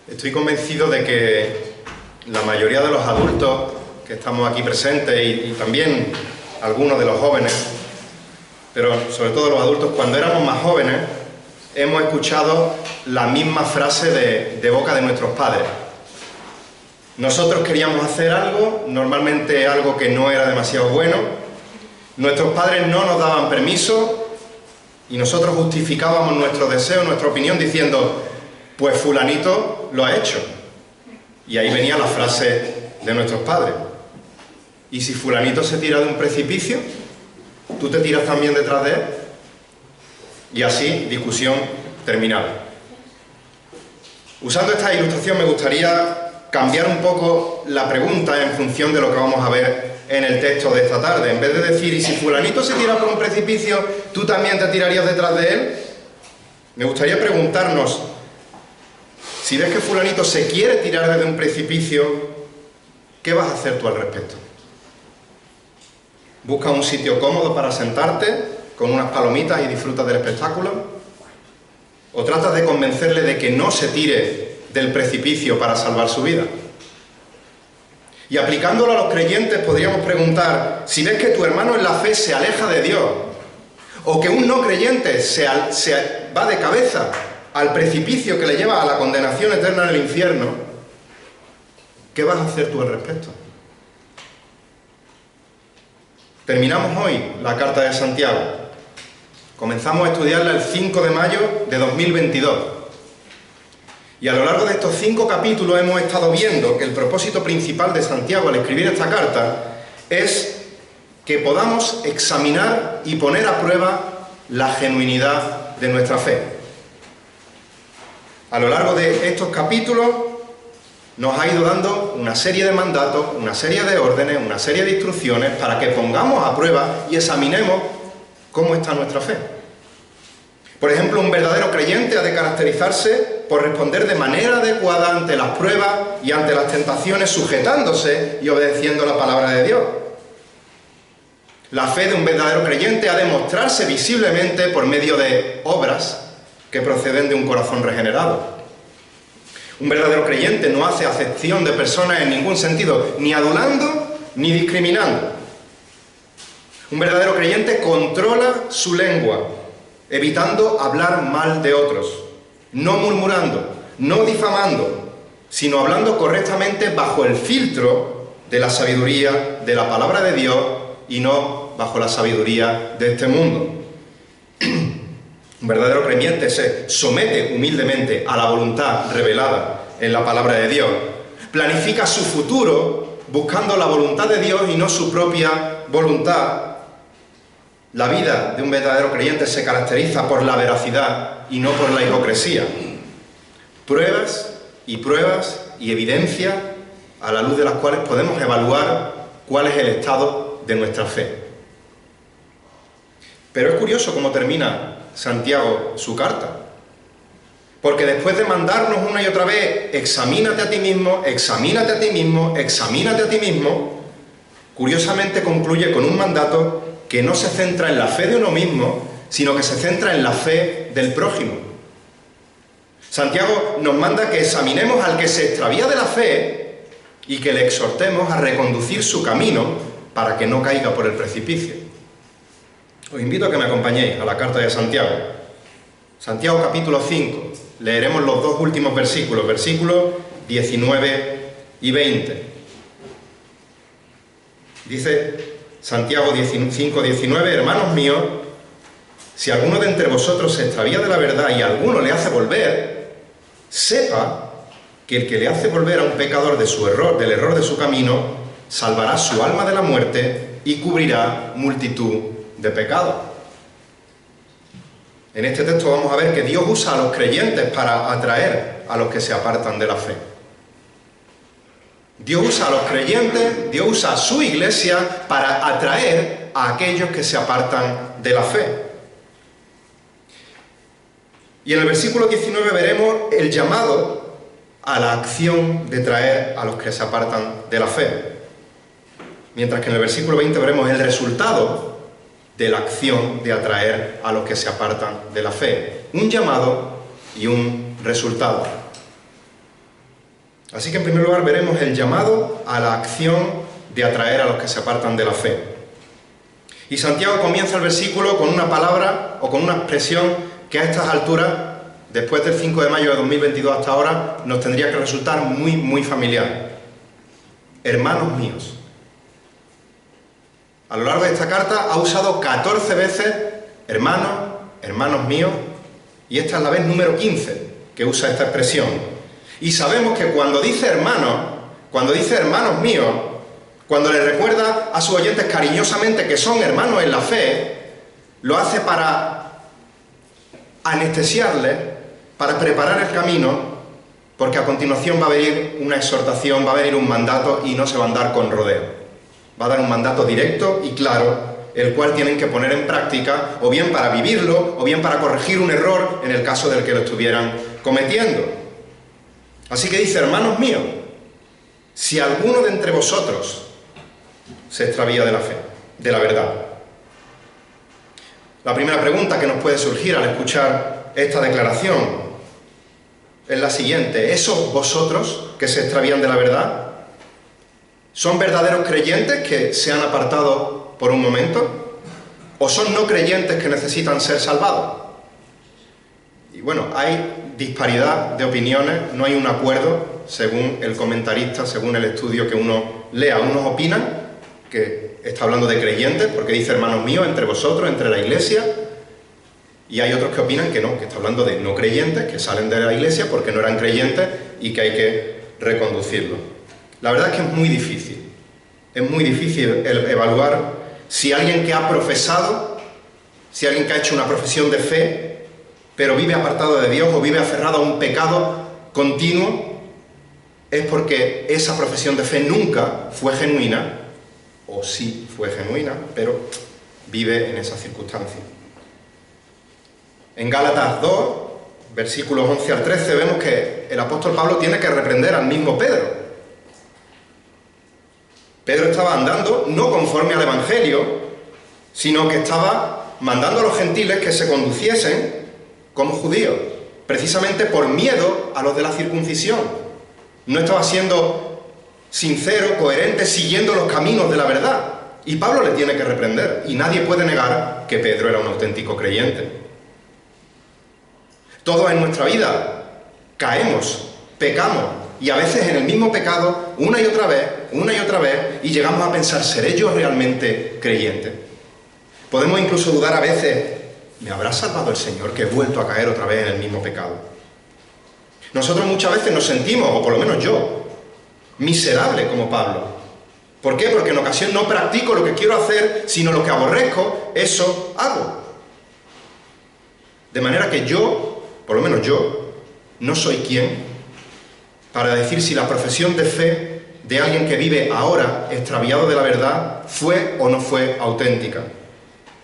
Estoy convencido de que la mayoría de los adultos que estamos aquí presentes y también algunos de los jóvenes, pero sobre todo los adultos, cuando éramos más jóvenes, hemos escuchado la misma frase de boca de nuestros padres. Nosotros queríamos hacer algo, normalmente algo que no era demasiado bueno, nuestros padres no nos daban permiso y nosotros justificábamos nuestro deseo, nuestra opinión, diciendo, pues fulanito lo ha hecho. Y ahí venía la frase de nuestros padres. ¿Y si fulanito se tira de un precipicio? ¿Tú te tiras también detrás de él? Y así, discusión terminada. Usando esta ilustración me gustaría cambiar un poco la pregunta en función de lo que vamos a ver en el texto de esta tarde. En vez de decir, ¿y si fulanito se tira por un precipicio, tú también te tirarías detrás de él? Me gustaría preguntarnos, si ves que fulanito se quiere tirar desde un precipicio, ¿qué vas a hacer tú al respecto? ¿Buscas un sitio cómodo para sentarte, con unas palomitas y disfrutas del espectáculo? ¿O tratas de convencerle de que no se tire del precipicio para salvar su vida? Y aplicándolo a los creyentes podríamos preguntar, si ves que tu hermano en la fe se aleja de Dios, o que un no creyente se va de cabeza al precipicio que le lleva a la condenación eterna en el infierno, ¿qué vas a hacer tú al respecto? Terminamos hoy la carta de Santiago. Comenzamos a estudiarla el 5 de mayo de 2022. Y a lo largo de estos 5 capítulos hemos estado viendo que el propósito principal de Santiago al escribir esta carta es que podamos examinar y poner a prueba la genuinidad de nuestra fe. A lo largo de estos capítulos nos ha ido dando una serie de mandatos, una serie de órdenes, una serie de instrucciones para que pongamos a prueba y examinemos cómo está nuestra fe. Por ejemplo, un verdadero creyente ha de caracterizarse por responder de manera adecuada ante las pruebas y ante las tentaciones, sujetándose y obedeciendo la palabra de Dios. La fe de un verdadero creyente ha de mostrarse visiblemente por medio de obras que proceden de un corazón regenerado. Un verdadero creyente no hace acepción de personas en ningún sentido, ni adulando ni discriminando. Un verdadero creyente controla su lengua, evitando hablar mal de otros, no murmurando, no difamando, sino hablando correctamente bajo el filtro de la sabiduría de la palabra de Dios y no bajo la sabiduría de este mundo. Un verdadero creyente se somete humildemente a la voluntad revelada en la palabra de Dios. Planifica su futuro buscando la voluntad de Dios y no su propia voluntad. La vida de un verdadero creyente se caracteriza por la veracidad y no por la hipocresía. Pruebas y evidencias a la luz de las cuales podemos evaluar cuál es el estado de nuestra fe. Pero es curioso cómo termina Santiago su carta. Porque después de mandarnos una y otra vez, examínate a ti mismo, examínate a ti mismo, examínate a ti mismo, curiosamente concluye con un mandato que no se centra en la fe de uno mismo, sino que se centra en la fe del prójimo. Santiago nos manda que examinemos al que se extravía de la fe y que le exhortemos a reconducir su camino para que no caiga por el precipicio. Os invito a que me acompañéis a la carta de Santiago. Santiago capítulo 5. Leeremos los 2 últimos versículos, versículos 19 y 20. Dice Santiago 5:19, hermanos míos, si alguno de entre vosotros se extravía de la verdad y alguno le hace volver, sepa que el que le hace volver a un pecador de su error, del error de su camino, salvará su alma de la muerte y cubrirá multitud de pecados. En este texto vamos a ver que Dios usa a los creyentes para atraer a los que se apartan de la fe. Dios usa a los creyentes, Dios usa a su iglesia para atraer a aquellos que se apartan de la fe. Y en el versículo 19 veremos el llamado a la acción de traer a los que se apartan de la fe. Mientras que en el versículo 20 veremos el resultado de la acción de atraer a los que se apartan de la fe. Un llamado y un resultado. Así que en primer lugar veremos el llamado a la acción de atraer a los que se apartan de la fe. Y Santiago comienza el versículo con una palabra o con una expresión que a estas alturas, después del 5 de mayo de 2022 hasta ahora, nos tendría que resultar muy, muy familiar. Hermanos míos. A lo largo de esta carta ha usado 14 veces hermanos, hermanos míos, y esta es la vez número 15 que usa esta expresión. Y sabemos que cuando dice hermanos míos, cuando le recuerda a sus oyentes cariñosamente que son hermanos en la fe, lo hace para anestesiarles, para preparar el camino, porque a continuación va a venir una exhortación, va a venir un mandato y no se va a andar con rodeo. Va a dar un mandato directo y claro, el cual tienen que poner en práctica, o bien para vivirlo, o bien para corregir un error en el caso del que lo estuvieran cometiendo. Así que dice, hermanos míos, si alguno de entre vosotros se extravía de la fe, de la verdad. La primera pregunta que nos puede surgir al escuchar esta declaración es la siguiente: ¿esos vosotros que se extravían de la verdad son verdaderos creyentes que se han apartado por un momento? ¿O son no creyentes que necesitan ser salvados? Y bueno, hay disparidad de opiniones, no hay un acuerdo según el comentarista, según el estudio que uno lea. Unos opinan que está hablando de creyentes, porque dice hermanos míos, entre vosotros, entre la iglesia, y hay otros que opinan que no, que está hablando de no creyentes, que salen de la iglesia porque no eran creyentes y que hay que reconducirlos. La verdad es que es muy difícil evaluar si alguien que ha profesado, si alguien que ha hecho una profesión de fe, pero vive apartado de Dios o vive aferrado a un pecado continuo, es porque esa profesión de fe nunca fue genuina, o sí fue genuina, pero vive en esas circunstancias. En Gálatas 2, versículos 11 al 13, vemos que el apóstol Pablo tiene que reprender al mismo Pedro. Pedro estaba andando no conforme al Evangelio, sino que estaba mandando a los gentiles que se conduciesen como judíos, precisamente por miedo a los de la circuncisión. No estaba siendo sincero, coherente, siguiendo los caminos de la verdad. Y Pablo le tiene que reprender, y nadie puede negar que Pedro era un auténtico creyente. Todos en nuestra vida caemos, pecamos, y a veces en el mismo pecado, una y otra vez, y llegamos a pensar, ¿seré yo realmente creyente? Podemos incluso dudar a veces, ¿me habrá salvado el Señor que he vuelto a caer otra vez en el mismo pecado? Nosotros muchas veces nos sentimos, o por lo menos yo, miserable como Pablo. ¿Por qué? Porque en ocasión no practico lo que quiero hacer, sino lo que aborrezco, eso hago. De manera que yo, por lo menos yo, no soy quien para decir si la profesión de fe de alguien que vive ahora extraviado de la verdad fue o no fue auténtica.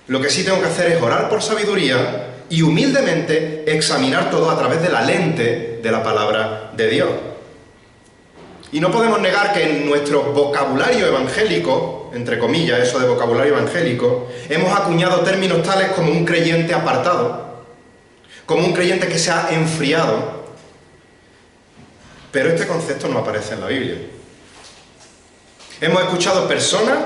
Lo que sí tengo que hacer es orar por sabiduría y humildemente examinar todo a través de la lente de la palabra de Dios. Y no podemos negar que en nuestro vocabulario evangélico, entre comillas, eso de vocabulario evangélico, hemos acuñado términos tales como un creyente apartado, como un creyente que se ha enfriado, pero este concepto no aparece en la Biblia. Hemos escuchado personas,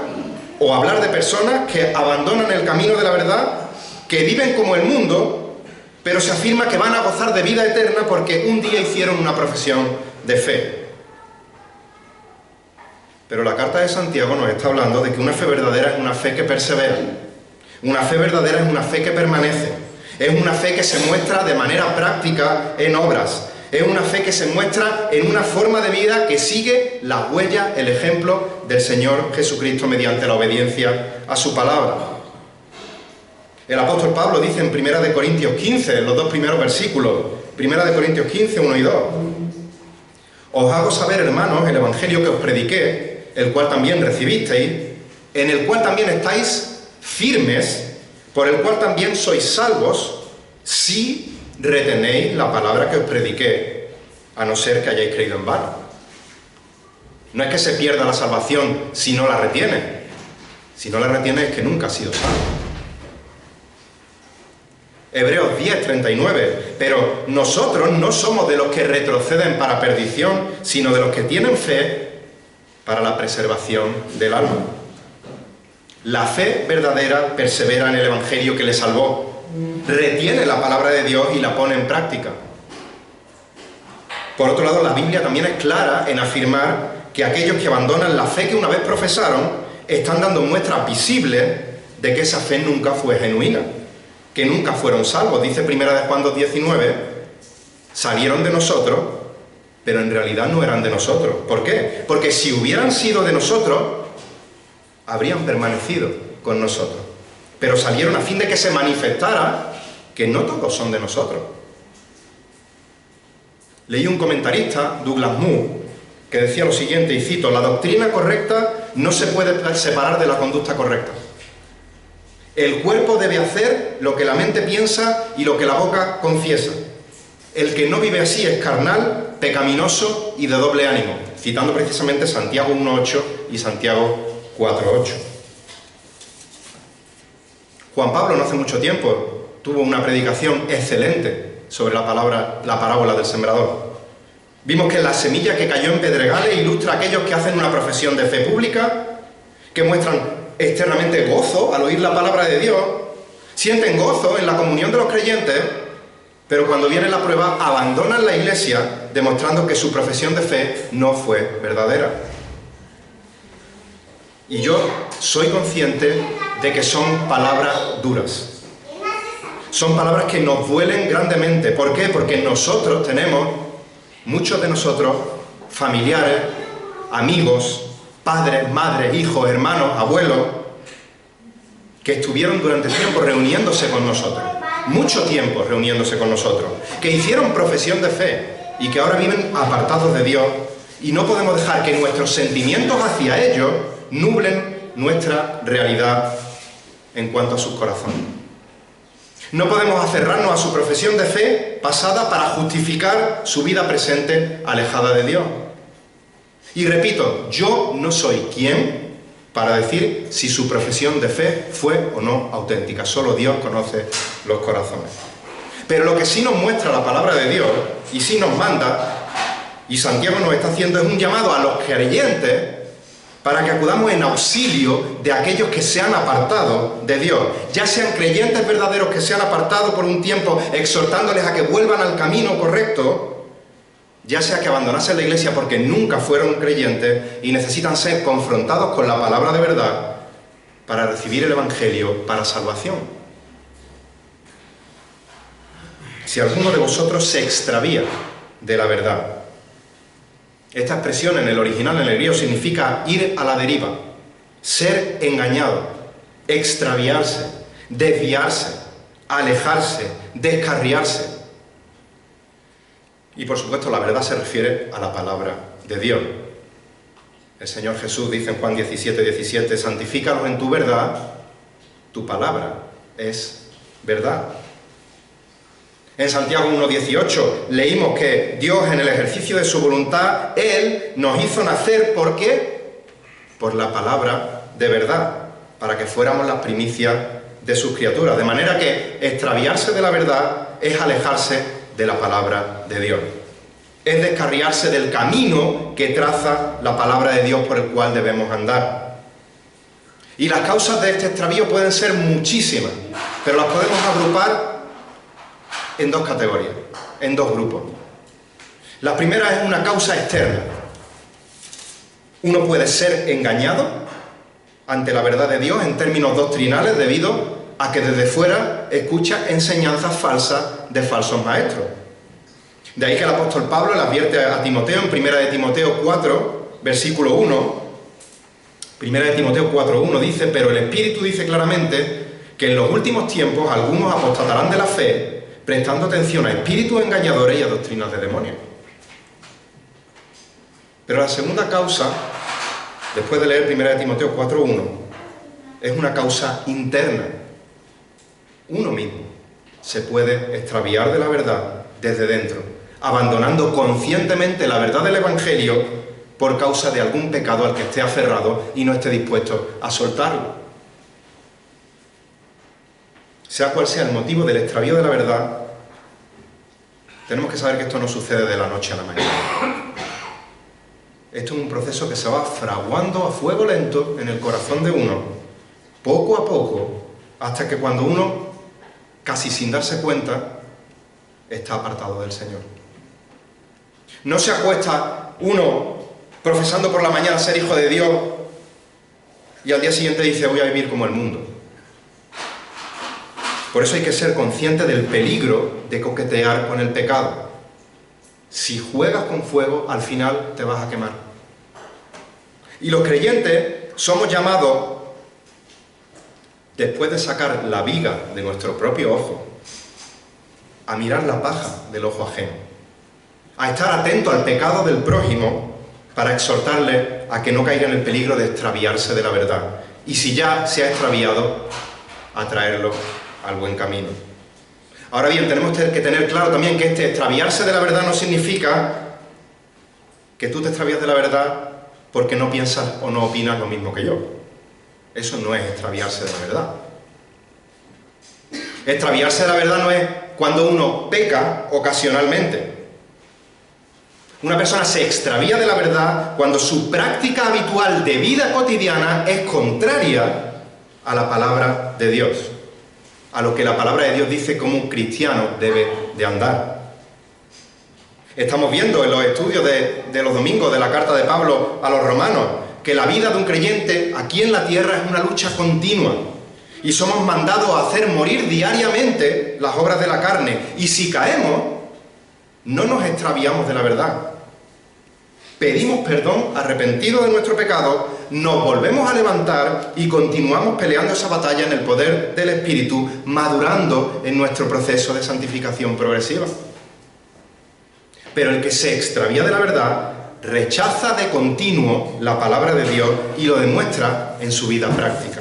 o hablar de personas que abandonan el camino de la verdad, que viven como el mundo, pero se afirma que van a gozar de vida eterna porque un día hicieron una profesión de fe. Pero la carta de Santiago nos está hablando de que una fe verdadera es una fe que persevera. Una fe verdadera es una fe que permanece. Es una fe que se muestra de manera práctica en obras. Es una fe que se muestra en una forma de vida que sigue las huellas, el ejemplo del Señor Jesucristo mediante la obediencia a su palabra. El apóstol Pablo dice en 1 Corintios 15, en los dos primeros versículos, 1 Corintios 15, 1 y 2, os hago saber, hermanos, el evangelio que os prediqué, el cual también recibisteis, en el cual también estáis firmes, por el cual también sois salvos, si retenéis la palabra que os prediqué, a no ser que hayáis creído en vano. No es que se pierda la salvación si no la retiene. Si no la retiene es que nunca ha sido salvo. Hebreos 10, 39. Pero nosotros no somos de los que retroceden para perdición, sino de los que tienen fe para la preservación del alma. La fe verdadera persevera en el Evangelio que le salvó, retiene la palabra de Dios y la pone en práctica. Por otro lado, la Biblia también es clara en afirmar que aquellos que abandonan la fe que una vez profesaron están dando muestras visibles de que esa fe nunca fue genuina, que nunca fueron salvos. Dice 1 Juan 2:19, salieron de nosotros, pero en realidad no eran de nosotros. ¿Por qué? Porque si hubieran sido de nosotros, habrían permanecido con nosotros. Pero salieron a fin de que se manifestara que no todos son de nosotros. Leí un comentarista, Douglas Moo, que decía lo siguiente, y cito: la doctrina correcta no se puede separar de la conducta correcta. El cuerpo debe hacer lo que la mente piensa y lo que la boca confiesa. El que no vive así es carnal, pecaminoso y de doble ánimo. Citando precisamente Santiago 1:8 y Santiago 4:8. Juan Pablo no hace mucho tiempo tuvo una predicación excelente sobre la parábola del sembrador. Vimos que la semilla que cayó en pedregales ilustra a aquellos que hacen una profesión de fe pública, que muestran externamente gozo al oír la palabra de Dios, sienten gozo en la comunión de los creyentes, pero cuando viene la prueba abandonan la iglesia, demostrando que su profesión de fe no fue verdadera. Y yo soy consciente de que son palabras duras. Son palabras que nos duelen grandemente. ¿Por qué? Porque nosotros tenemos, muchos de nosotros, familiares, amigos, padres, madres, hijos, hermanos, abuelos, que estuvieron durante tiempo reuniéndose con nosotros, mucho tiempo reuniéndose con nosotros, que hicieron profesión de fe y que ahora viven apartados de Dios, y no podemos dejar que nuestros sentimientos hacia ellos nublen nuestra realidad en cuanto a sus corazones. No podemos aferrarnos a su profesión de fe pasada para justificar su vida presente alejada de Dios. Y repito, yo no soy quien para decir si su profesión de fe fue o no auténtica. Solo Dios conoce los corazones. Pero lo que sí nos muestra la palabra de Dios, y sí nos manda, y Santiago nos está haciendo, es un llamado a los creyentes para que acudamos en auxilio de aquellos que se han apartado de Dios, ya sean creyentes verdaderos que se han apartado por un tiempo, exhortándoles a que vuelvan al camino correcto, ya sea que abandonasen la iglesia porque nunca fueron creyentes y necesitan ser confrontados con la palabra de verdad para recibir el Evangelio para salvación. Si alguno de vosotros se extravía de la verdad. Esta expresión en el original, en el griego, significa ir a la deriva, ser engañado, extraviarse, desviarse, alejarse, descarriarse. Y por supuesto la verdad se refiere a la palabra de Dios. El Señor Jesús dice en Juan 17:17, santifícalos en tu verdad, tu palabra es verdad. En Santiago 1:18 leímos que Dios, en el ejercicio de su voluntad, Él nos hizo nacer, ¿por qué? Por la palabra de verdad, para que fuéramos las primicias de sus criaturas. De manera que extraviarse de la verdad es alejarse de la palabra de Dios. Es descarriarse del camino que traza la palabra de Dios por el cual debemos andar. Y las causas de este extravío pueden ser muchísimas, pero las podemos agrupar en dos categorías, en dos grupos. La primera es una causa externa. Uno puede ser engañado ante la verdad de Dios en términos doctrinales debido a que desde fuera escucha enseñanzas falsas de falsos maestros. De ahí que el apóstol Pablo le advierte a Timoteo en 1 de Timoteo 4, versículo 1. 1 de Timoteo 4:1 dice, pero el Espíritu dice claramente que en los últimos tiempos algunos apostatarán de la fe, prestando atención a espíritus engañadores y a doctrinas de demonios. Pero la segunda causa, después de leer 1 de Timoteo 4:1, es una causa interna. Uno mismo se puede extraviar de la verdad desde dentro, abandonando conscientemente la verdad del Evangelio por causa de algún pecado al que esté aferrado y no esté dispuesto a soltarlo. sea cual sea el motivo del extravío de la verdad, tenemos que saber que esto no sucede de la noche a la mañana. Esto es un proceso que se va fraguando a fuego lento en el corazón de uno, poco a poco, hasta que cuando uno, casi sin darse cuenta, está apartado del Señor. No se acuesta uno profesando por la mañana ser hijo de Dios y al día siguiente dice voy a vivir como el mundo. Por eso hay que ser consciente del peligro de coquetear con el pecado. Si juegas con fuego, al final te vas a quemar. Y los creyentes somos llamados, después de sacar la viga de nuestro propio ojo, a mirar la paja del ojo ajeno, a estar atento al pecado del prójimo para exhortarle a que no caiga en el peligro de extraviarse de la verdad. Y si ya se ha extraviado, a traerlo al buen camino. Ahora bien, tenemos que tener claro también que este extraviarse de la verdad no significa que tú te extravías de la verdad porque no piensas o no opinas lo mismo que yo. Eso no es extraviarse de la verdad. Extraviarse de la verdad no es cuando uno peca ocasionalmente. Una persona se extravía de la verdad cuando su práctica habitual de vida cotidiana es contraria a la palabra de Dios, a lo que la palabra de Dios dice cómo un cristiano debe de andar. Estamos viendo en los estudios de los domingos de la carta de Pablo a los romanos que la vida de un creyente aquí en la tierra es una lucha continua y somos mandados a hacer morir diariamente las obras de la carne, y si caemos no nos extraviamos de la verdad. Pedimos perdón arrepentidos de nuestro pecado, nos volvemos a levantar y continuamos peleando esa batalla en el poder del Espíritu, madurando en nuestro proceso de santificación progresiva. Pero el que se extravía de la verdad rechaza de continuo la palabra de Dios y lo demuestra en su vida práctica.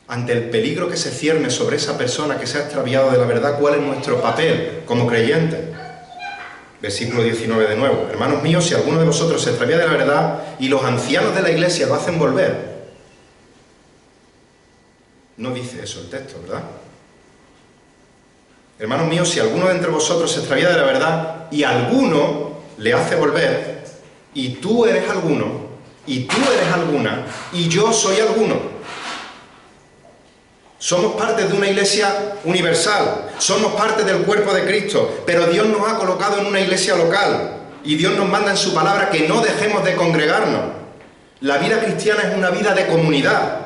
Ante el peligro que se cierne sobre esa persona que se ha extraviado de la verdad, ¿cuál es nuestro papel como creyentes? Versículo 19 de nuevo. Hermanos míos, si alguno de vosotros se extravía de la verdad y los ancianos de la iglesia lo hacen volver. No dice eso el texto, ¿verdad? Hermanos míos, si alguno de entre vosotros se extravía de la verdad y alguno le hace volver, y tú eres alguno, y tú eres alguna, y yo soy alguno. Somos parte de una iglesia universal, somos parte del cuerpo de Cristo, pero Dios nos ha colocado en una iglesia local y Dios nos manda en su palabra que no dejemos de congregarnos. La vida cristiana es una vida de comunidad.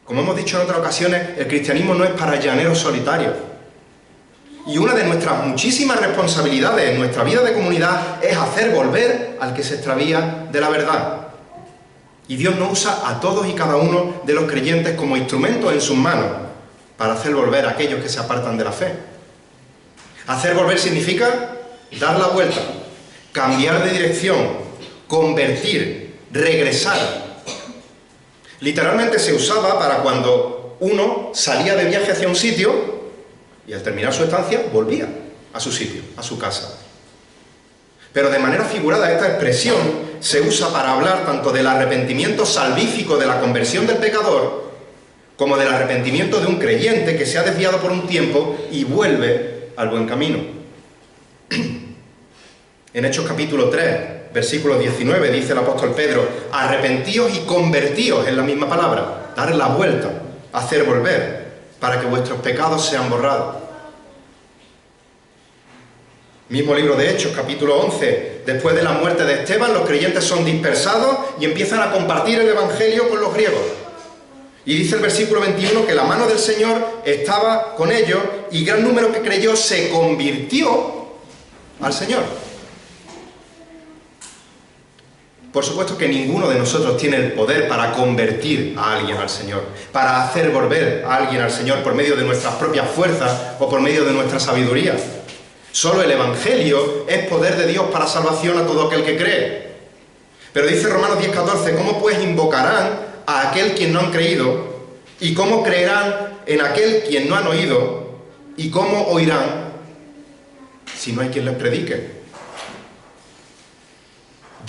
Como hemos dicho en otras ocasiones, el cristianismo no es para llaneros solitarios. Y una de nuestras muchísimas responsabilidades en nuestra vida de comunidad es hacer volver al que se extravía de la verdad. Y Dios nos usa a todos y cada uno de los creyentes como instrumentos en sus manos para hacer volver a aquellos que se apartan de la fe. Hacer volver significa dar la vuelta, cambiar de dirección, convertir, regresar. Literalmente se usaba para cuando uno salía de viaje hacia un sitio y al terminar su estancia volvía a su sitio, a su casa. Pero de manera figurada esta expresión se usa para hablar tanto del arrepentimiento salvífico de la conversión del pecador como del arrepentimiento de un creyente que se ha desviado por un tiempo y vuelve al buen camino. En Hechos capítulo 3, versículo 19, dice el apóstol Pedro: arrepentíos y convertíos, es la misma palabra, dar la vuelta, hacer volver, para que vuestros pecados sean borrados. Mismo libro de Hechos, capítulo 11, después de la muerte de Esteban, los creyentes son dispersados y empiezan a compartir el evangelio con los griegos. Y dice el versículo 21 que la mano del Señor estaba con ellos y gran número que creyó se convirtió al Señor. Por supuesto que ninguno de nosotros tiene el poder para convertir a alguien al Señor, para hacer volver a alguien al Señor por medio de nuestras propias fuerzas o por medio de nuestra sabiduría. Solo el Evangelio es poder de Dios para salvación a todo aquel que cree. Pero dice Romanos 10:14, ¿cómo pues invocarán a aquel quien no han creído? ¿Y cómo creerán en aquel quien no han oído? ¿Y cómo oirán si no hay quien les predique?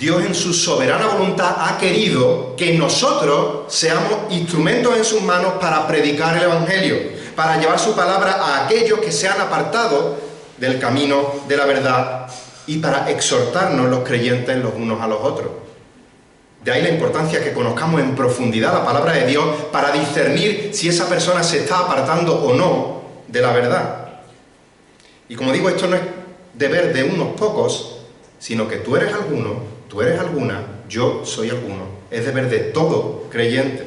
Dios en su soberana voluntad ha querido que nosotros seamos instrumentos en sus manos para predicar el Evangelio, para llevar su palabra a aquellos que se han apartado del camino de la verdad y para exhortarnos los creyentes los unos a los otros. De ahí la importancia que conozcamos en profundidad la palabra de Dios para discernir si esa persona se está apartando o no de la verdad. Y como digo, esto no es deber de unos pocos, sino que tú eres alguno, tú eres alguna, yo soy alguno. Es deber de todo creyente.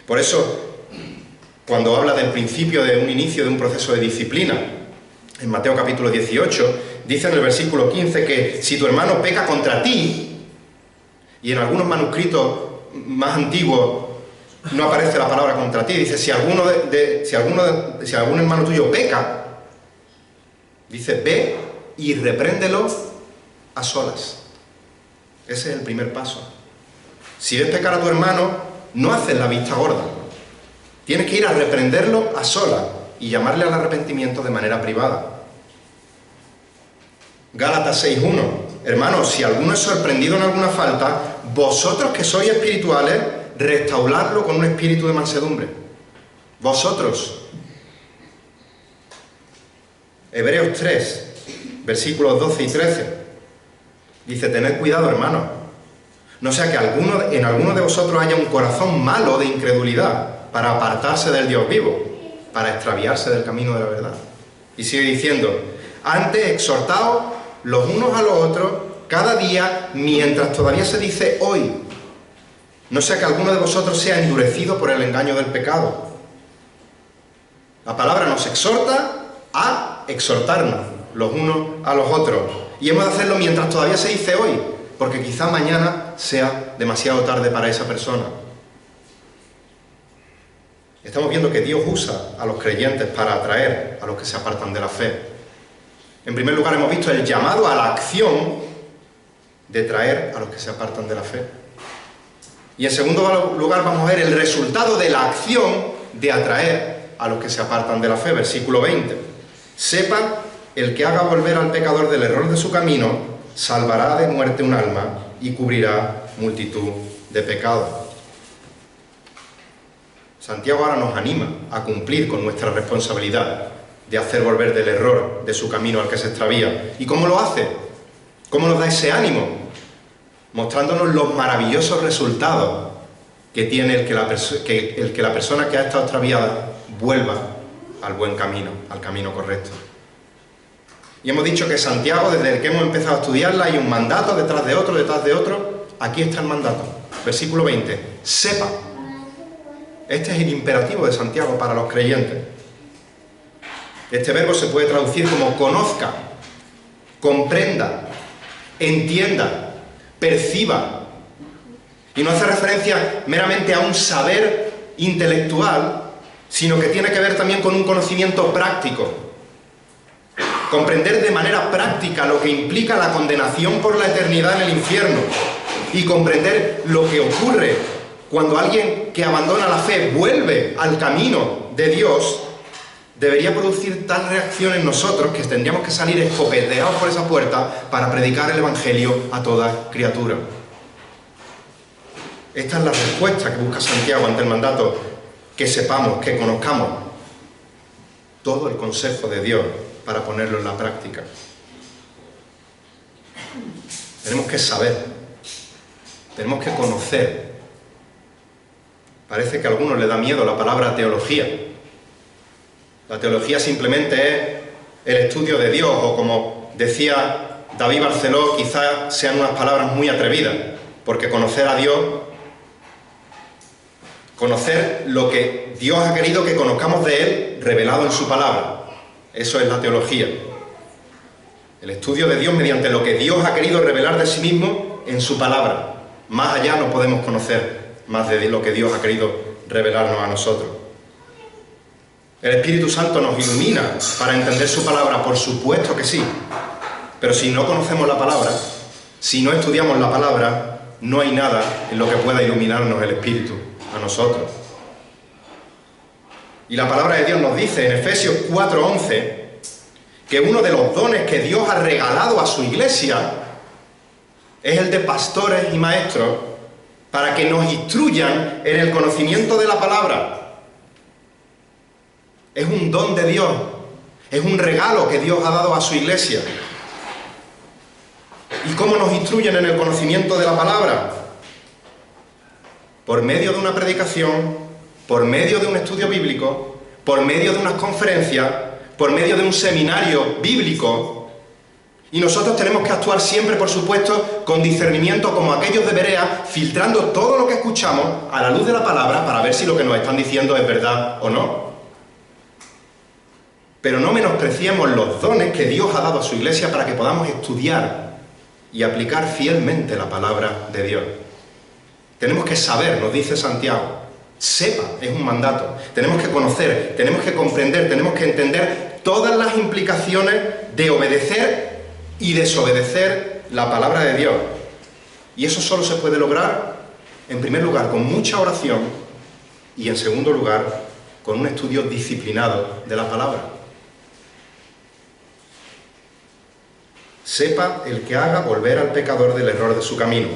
Por eso, cuando habla del principio de un inicio de un proceso de disciplina, en Mateo capítulo 18, dice en el versículo 15 que si tu hermano peca contra ti, y en algunos manuscritos más antiguos no aparece la palabra contra ti, dice si algún hermano tuyo peca, dice ve y repréndelo a solas. Ese es el primer paso. Si ves pecar a tu hermano, no haces la vista gorda. Tienes que ir a reprenderlo a solas y llamarle al arrepentimiento de manera privada. Gálatas 6:1. Hermanos, si alguno es sorprendido en alguna falta, vosotros que sois espirituales, restauradlo con un espíritu de mansedumbre. Vosotros. Hebreos 3, versículos 12 y 13. Dice, tened cuidado, hermanos. No sea que en alguno de vosotros haya un corazón malo de incredulidad para apartarse del Dios vivo, para extraviarse del camino de la verdad. Y sigue diciendo, antes exhortaos los unos a los otros cada día mientras todavía se dice hoy. No sea que alguno de vosotros sea endurecido por el engaño del pecado. La palabra nos exhorta a exhortarnos los unos a los otros. Y hemos de hacerlo mientras todavía se dice hoy, porque quizá mañana sea demasiado tarde para esa persona. Estamos viendo que Dios usa a los creyentes para atraer a los que se apartan de la fe. En primer lugar, hemos visto el llamado a la acción de traer a los que se apartan de la fe. Y en segundo lugar, vamos a ver el resultado de la acción de atraer a los que se apartan de la fe. Versículo 20. Sepa el que haga volver al pecador del error de su camino, salvará de muerte un alma y cubrirá multitud de pecados. Santiago ahora nos anima a cumplir con nuestra responsabilidad de hacer volver del error de su camino al que se extravía. ¿Y cómo lo hace? ¿Cómo nos da ese ánimo? Mostrándonos los maravillosos resultados que tiene el que la persona que ha estado extraviada vuelva al buen camino, al camino correcto. Y hemos dicho que Santiago, desde el que hemos empezado a estudiarla, hay un mandato detrás de otro, detrás de otro. Aquí está el mandato. Versículo 20. Sepa. Este es el imperativo de Santiago para los creyentes. Este verbo se puede traducir como conozca, comprenda, entienda, perciba. Y no hace referencia meramente a un saber intelectual, sino que tiene que ver también con un conocimiento práctico. Comprender de manera práctica lo que implica la condenación por la eternidad en el infierno y comprender lo que ocurre cuando alguien que abandona la fe vuelve al camino de Dios, debería producir tal reacción en nosotros que tendríamos que salir escopeteados por esa puerta para predicar el Evangelio a toda criatura. Esta es la respuesta que busca Santiago ante el mandato, que sepamos, que conozcamos todo el consejo de Dios para ponerlo en la práctica. Tenemos que saber, tenemos que conocer. Parece que a algunos les da miedo la palabra teología. La teología simplemente es el estudio de Dios, o como decía David Barceló, quizás sean unas palabras muy atrevidas, porque conocer a Dios, conocer lo que Dios ha querido que conozcamos de Él, revelado en su palabra. Eso es la teología. El estudio de Dios mediante lo que Dios ha querido revelar de sí mismo en su palabra. Más allá no podemos conocer más de lo que Dios ha querido revelarnos a nosotros. El Espíritu Santo nos ilumina para entender su palabra, por supuesto que sí. Pero si no conocemos la palabra, si no estudiamos la palabra, no hay nada en lo que pueda iluminarnos el Espíritu a nosotros. Y la palabra de Dios nos dice en Efesios 4:11 que uno de los dones que Dios ha regalado a su iglesia es el de pastores y maestros para que nos instruyan en el conocimiento de la palabra. Es un don de Dios, es un regalo que Dios ha dado a su iglesia. ¿Y cómo nos instruyen en el conocimiento de la palabra? Por medio de una predicación, por medio de un estudio bíblico, por medio de unas conferencias, por medio de un seminario bíblico. Y nosotros tenemos que actuar siempre, por supuesto, con discernimiento, como aquellos de Berea, filtrando todo lo que escuchamos a la luz de la palabra para ver si lo que nos están diciendo es verdad o no. Pero no menospreciemos los dones que Dios ha dado a su iglesia para que podamos estudiar y aplicar fielmente la palabra de Dios. Tenemos que saber, nos dice Santiago, sepa, es un mandato. Tenemos que conocer, tenemos que comprender, tenemos que entender todas las implicaciones de obedecer y desobedecer la palabra de Dios. Y eso solo se puede lograr, en primer lugar, con mucha oración y, en segundo lugar, con un estudio disciplinado de la palabra. Sepa el que haga volver al pecador del error de su camino.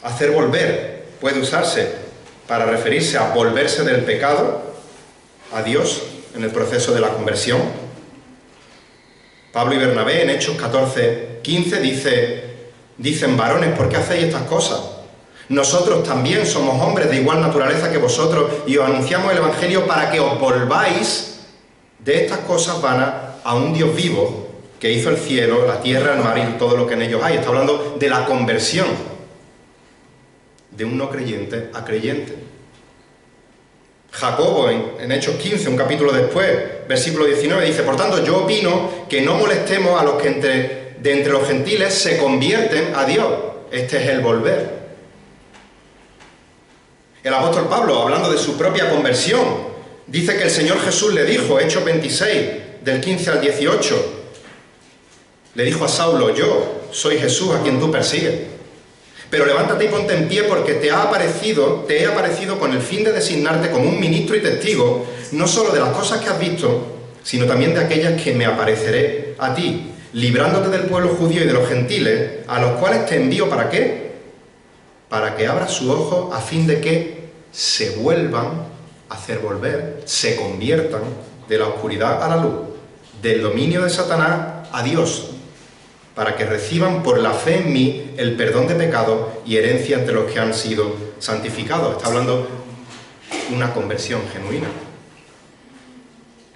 Hacer volver puede usarse para referirse a volverse del pecado a Dios en el proceso de la conversión. Pablo y Bernabé en Hechos 14:15 dicen: varones, ¿por qué hacéis estas cosas? Nosotros también somos hombres de igual naturaleza que vosotros y os anunciamos el Evangelio para que os volváis de estas cosas vanas a un Dios vivo que hizo el cielo, la tierra, el mar y todo lo que en ellos hay. Está hablando de la conversión de un no creyente a creyente. Jacobo en Hechos 15, un capítulo después, versículo 19, dice: por tanto, yo opino que no molestemos a los que de entre los gentiles se convierten a Dios. Este es el volver. El apóstol Pablo, hablando de su propia conversión, dice que el Señor Jesús le dijo, Hechos 26, del 15 al 18, le dijo a Saulo: yo soy Jesús a quien tú persigues. Pero levántate y ponte en pie, porque te he aparecido con el fin de designarte como un ministro y testigo, no solo de las cosas que has visto, sino también de aquellas que me apareceré a ti, librándote del pueblo judío y de los gentiles, a los cuales te envío, ¿para qué? Para que abras su ojo a fin de que se vuelvan a hacer volver, se conviertan de la oscuridad a la luz, del dominio de Satanás a Dios, para que reciban por la fe en mí el perdón de pecados y herencia entre los que han sido santificados. Está hablando de una conversión genuina.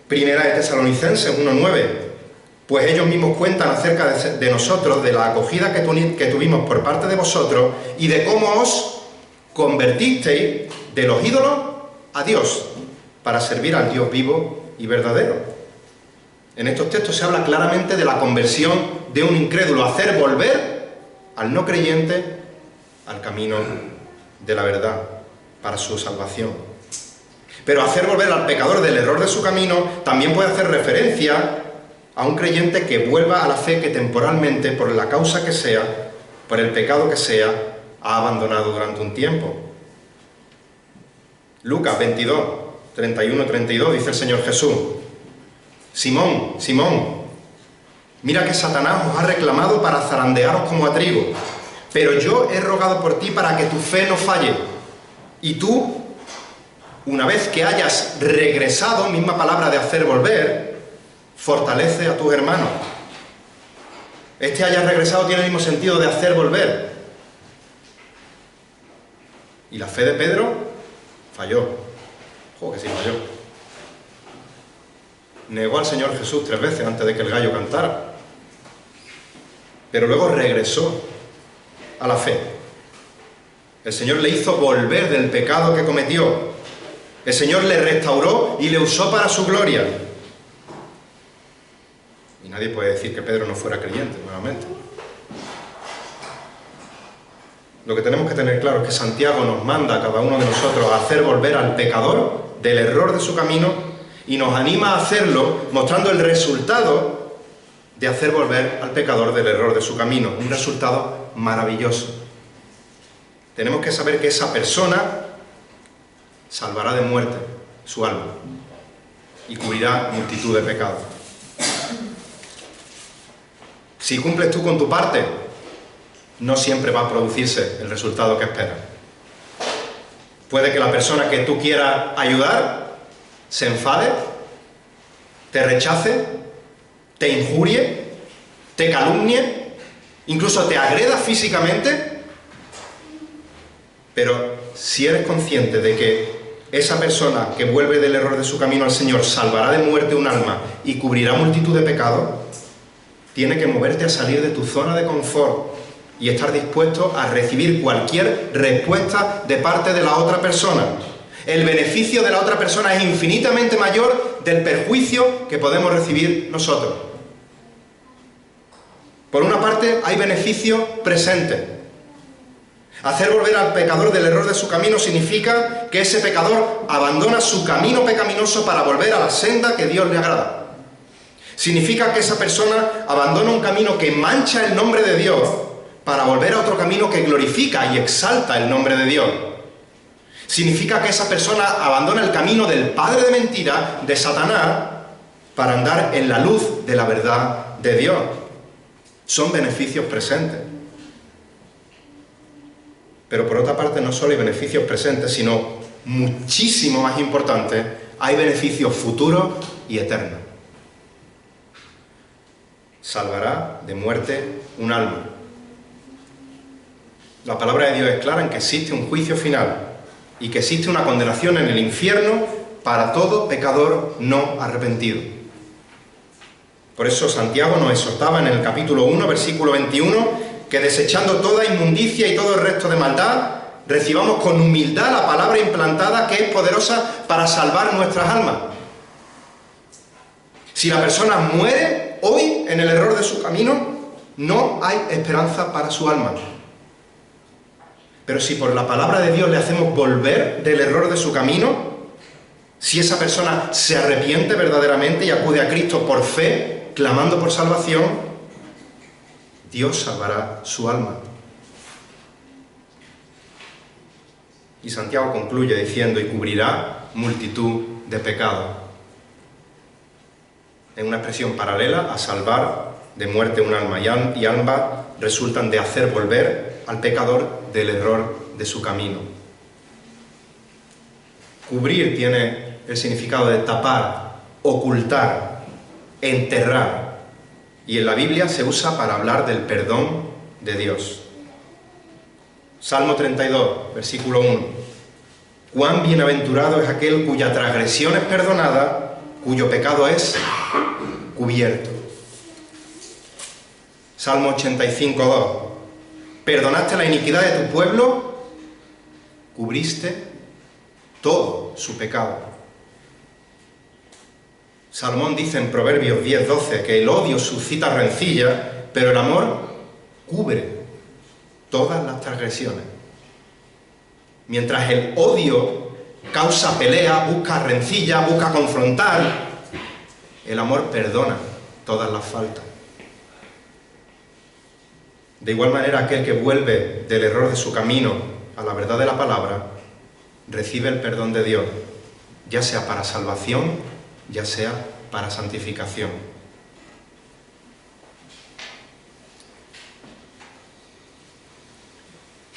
Primera de Tesalonicenses 1:9. Pues ellos mismos cuentan acerca de nosotros, de la acogida que tuvimos por parte de vosotros y de cómo os convertisteis de los ídolos a Dios, para servir al Dios vivo y verdadero. En estos textos se habla claramente de la conversión de un incrédulo, hacer volver al no creyente al camino de la verdad para su salvación. Pero hacer volver al pecador del error de su camino también puede hacer referencia a un creyente que vuelva a la fe que temporalmente, por la causa que sea, por el pecado que sea, ha abandonado durante un tiempo. Lucas 22, 31-32 dice el Señor Jesús: Simón, Simón, mira que Satanás os ha reclamado para zarandearos como a trigo, pero yo he rogado por ti para que tu fe no falle. Y tú, una vez que hayas regresado, misma palabra de hacer volver, fortalece a tus hermanos. Este hayas regresado tiene el mismo sentido de hacer volver. Y la fe de Pedro falló. Que sí falló. Negó al Señor Jesús 3 veces antes de que el gallo cantara. Pero luego regresó a la fe. El Señor le hizo volver del pecado que cometió. El Señor le restauró y le usó para su gloria. Y nadie puede decir que Pedro no fuera creyente nuevamente. Lo que tenemos que tener claro es que Santiago nos manda a cada uno de nosotros a hacer volver al pecador del error de su camino, y nos anima a hacerlo mostrando el resultado de hacer volver al pecador del error de su camino. Un resultado maravilloso. Tenemos que saber que esa persona salvará de muerte su alma y cubrirá multitud de pecados. Si cumples tú con tu parte, no siempre va a producirse el resultado que esperas. Puede que la persona que tú quieras ayudar se enfade, te rechace, te injurie, te calumnie, incluso te agreda físicamente, pero si eres consciente de que esa persona que vuelve del error de su camino al Señor salvará de muerte un alma y cubrirá multitud de pecados, tiene que moverte a salir de tu zona de confort y estar dispuesto a recibir cualquier respuesta de parte de la otra persona. El beneficio de la otra persona es infinitamente mayor del perjuicio que podemos recibir nosotros. Por una parte, hay beneficios presentes. Hacer volver al pecador del error de su camino significa que ese pecador abandona su camino pecaminoso para volver a la senda que Dios le agrada. Significa que esa persona abandona un camino que mancha el nombre de Dios para volver a otro camino que glorifica y exalta el nombre de Dios. Significa que esa persona abandona el camino del padre de mentira, de Satanás, para andar en la luz de la verdad de Dios. Son beneficios presentes. Pero por otra parte, no solo hay beneficios presentes, sino muchísimo más importante, hay beneficios futuros y eternos. Salvará de muerte un alma. La palabra de Dios es clara en que existe un juicio final y que existe una condenación en el infierno para todo pecador no arrepentido. Por eso Santiago nos exhortaba en el capítulo 1, versículo 21, que desechando toda inmundicia y todo el resto de maldad, recibamos con humildad la palabra implantada que es poderosa para salvar nuestras almas. Si la persona muere hoy en el error de su camino, no hay esperanza para su alma. Pero si por la palabra de Dios le hacemos volver del error de su camino, si esa persona se arrepiente verdaderamente y acude a Cristo por fe, clamando por salvación, Dios salvará su alma. Y Santiago concluye diciendo, y cubrirá multitud de pecados. En una expresión paralela a salvar de muerte un alma, y ambas resultan de hacer volver al pecador del error de su camino. Cubrir tiene el significado de tapar, ocultar, enterrar. Y en la Biblia se usa para hablar del perdón de Dios. Salmo 32, versículo 1. Cuán bienaventurado es aquel cuya transgresión es perdonada, cuyo pecado es cubierto. Salmo 85, 2. Perdonaste la iniquidad de tu pueblo, cubriste todo su pecado. Salomón dice en Proverbios 10, 12 que el odio suscita rencilla, pero el amor cubre todas las transgresiones. Mientras el odio causa pelea, busca rencilla, busca confrontar, el amor perdona todas las faltas. De igual manera, aquel que vuelve del error de su camino a la verdad de la palabra, recibe el perdón de Dios, ya sea para salvación, ya sea para santificación.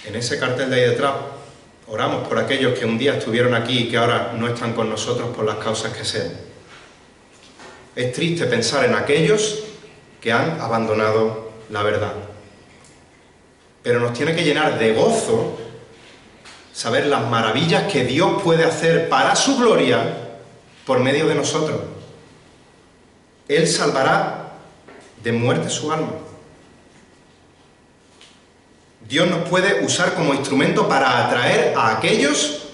En ese cartel de ahí detrás, oramos por aquellos que un día estuvieron aquí y que ahora no están con nosotros por las causas que sean. Es triste pensar en aquellos que han abandonado la verdad. Pero nos tiene que llenar de gozo saber las maravillas que Dios puede hacer para su gloria por medio de nosotros. Él salvará de muerte su alma. Dios nos puede usar como instrumento para atraer a aquellos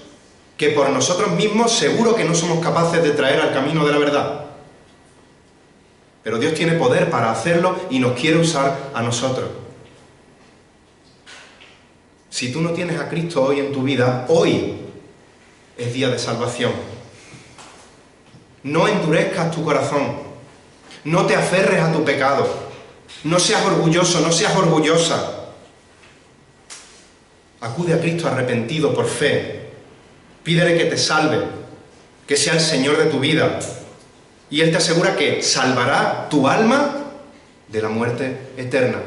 que por nosotros mismos seguro que no somos capaces de traer al camino de la verdad. Pero Dios tiene poder para hacerlo y nos quiere usar a nosotros. Si tú no tienes a Cristo hoy en tu vida, hoy es día de salvación. No endurezcas tu corazón, no te aferres a tu pecado, no seas orgulloso, no seas orgullosa. Acude a Cristo arrepentido por fe, pídele que te salve, que sea el Señor de tu vida, y Él te asegura que salvará tu alma de la muerte eterna.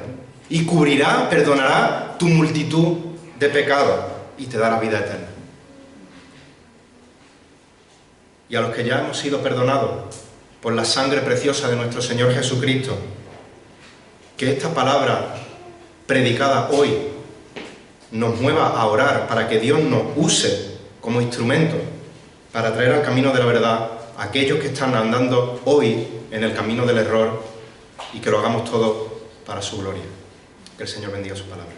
Y cubrirá, perdonará tu multitud de pecados y te dará vida eterna. Y a los que ya hemos sido perdonados por la sangre preciosa de nuestro Señor Jesucristo, que esta palabra predicada hoy nos mueva a orar para que Dios nos use como instrumento para traer al camino de la verdad a aquellos que están andando hoy en el camino del error, y que lo hagamos todo para su gloria. Que el Señor bendiga su palabra.